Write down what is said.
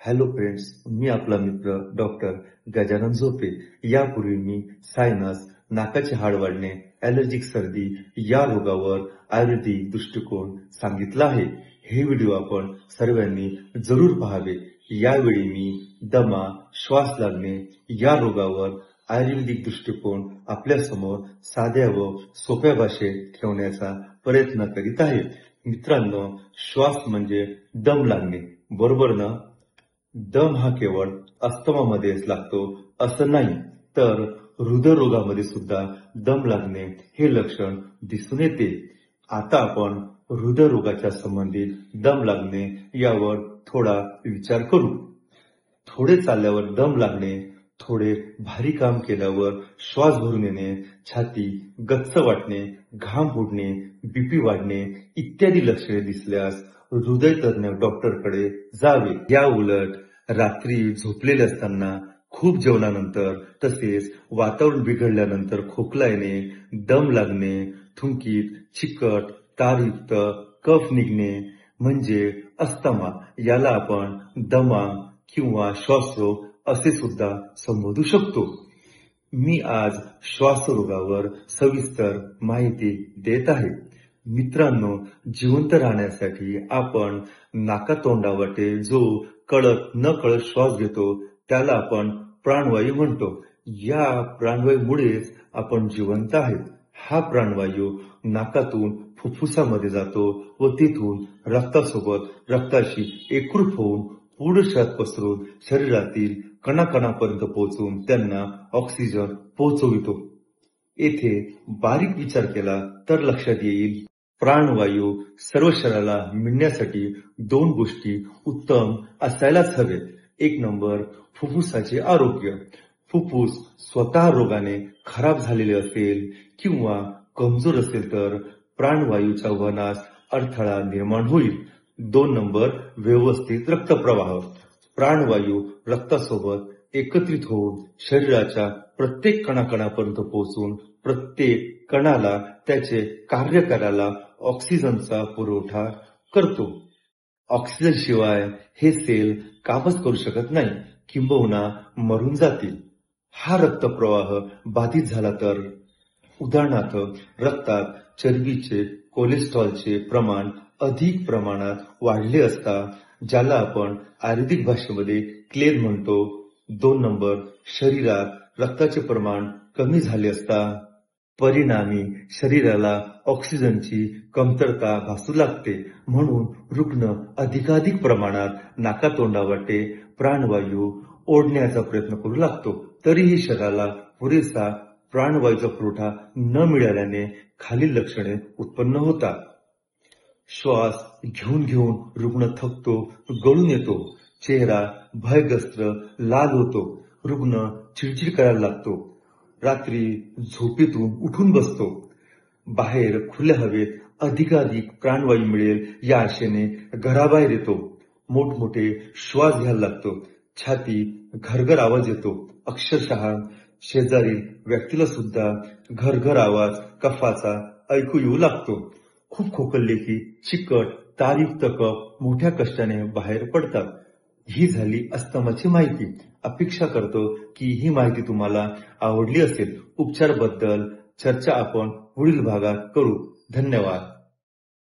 Hello friends, मी आपला मित्र doctor Gajanan झोपे. यापूर्वी मी सायनस, नाकाचे हाड वाढणे, ॲलर्जिक सर्दी या रोगावर आयुर्वेदिक दृष्टिकोन सांगितला आहे. हे व्हिडिओ आपण सर्वांनी जरूर पाहावे. यावेळी मी दमा, श्वास लागणे या रोगावर आयुर्वेदिक दृष्टिकोन आपल्यासमोर साध्या व सोप्या भाषेत ठेवण्याचा प्रयत्न करीत आहे. मित्रांनो, श्वास म्हणजे दम लागणे, बरोबर ना? दम हा केवळ अस्थमामध्येच लागतो असं नाही, तर हृदयरोगामध्ये सुद्धा दम लागणे हे लक्षण दिसून येते. आता आपण हृदयरोगाच्या संबंधित दम लागणे यावर थोडा विचार करू. थोडे चालल्यावर दम लागणे, थोडे भारी काम केल्यावर श्वास भरून येणे, छाती गच्च वाटणे, घाम फुटणे, बीपी वाढणे इत्यादी लक्षणे दिसल्यास हृदय तज्ञ डॉक्टरकडे जावे. या उलट रात्री झोपलेले असताना, खूप जेवणानंतर तसेच वातावरण बिघडल्यानंतर खोकला येणे, दम लागणे, थुंकीत चिकट, तारयुक्त कफ निघणे म्हणजे अस्थमा, याला आपण दमा किंवा श्वासरोग असे सुद्धा संबोधू शकतो. मी आज श्वासरोगावर सविस्तर माहिती देत आहे. मित्रांनो, जिवंत राहण्यासाठी आपण नाकातोंडावाटे जो कळत न कळत श्वास घेतो त्याला आपण प्राणवायू म्हणतो. या प्राणवायूमुळेच आपण जिवंत आहे. हा प्राणवायू नाकातून फुफ्फुसामध्ये जातो व तिथून रक्तासोबत रक्ताशी एकरूप होऊन पूर्ण शरीरात पसरून शरीरातील कणाकणापर्यंत पोहोचून त्यांना ऑक्सिजन पोहोचवितो. येथे बारीक विचार केला तर लक्षात येईल, प्राणवायू सर्व शरीराला मिळण्यासाठी दोन गोष्टी उत्तम असायलाच हवेत. एक नंबर, फुफ्फुसाचे आरोग्य. फुफ्फुस स्वतः रोगाने खराब झालेले असेल किंवा कमजोर असेल तर प्राणवायूच्या वहनास अडथळा निर्माण होईल. 2 नंबर, व्यवस्थित रक्तप्रवाह. प्राणवायू रक्तासोबत एकत्रित होऊन शरीराच्या प्रत्येक कणाकणापर्यंत पोहोचून प्रत्येक कणाला त्याचे कार्य करायला ऑक्सिजनचा पुरवठा करतो. ऑक्सिजन शिवाय हे सेल कामच करू शकत नाही, किंबहुना मरून जातील. हा रक्तप्रवाह बाधित झाला तर, उदाहरणार्थ रक्तात चरबीचे, कोलेस्ट्रॉलचे प्रमाण अधिक प्रमाणात वाढले असता, ज्याला आपण आयुर्वेदिक भाषेमध्ये क्लेद म्हणतो. 2 नंबर, शरीरात रक्ताचे प्रमाण कमी झाले असता, परिणामी शरीराला ऑक्सिजनची कमतरता भासू लागते. म्हणून रुग्ण अधिकाधिक प्रमाणात नाकातोंडावाटे प्राणवायू ओढण्याचा प्रयत्न करू लागतो. तरीही शरीराला पुरेसा प्राणवायूचा पुरवठा न मिळाल्याने खालील लक्षणे उत्पन्न होतात. श्वास घेऊन घेऊन रुग्ण थकतो, गळून येतो, चेहरा भयग्रस्त लाल होतो, रुग्ण चिडचिड करायला लागतो, रात्री झोपेतून उठून बसतो, बाहेर खुल्या हवेत अधिकाधिक प्राणवायू मिळेल या आशेने घराबाहेर येतो, मोठमोठे श्वास घ्यायला लागतो, छाती घरघर आवाज येतो, अक्षरशः शेजारील व्यक्तीला सुद्धा घरघर आवाज कफाचा ऐकू येऊ लागतो. खूप खोकलले की चिकट, तारयुक्त कफ मोठ्या कष्टाने बाहेर पडतात. ही झाली अस्थमाची माहिती. अपेक्षा करतो की ही माहिती तुम्हाला आवडली असेल. उपचाराबद्दल चर्चा आपण पुढील भागात करू. धन्यवाद.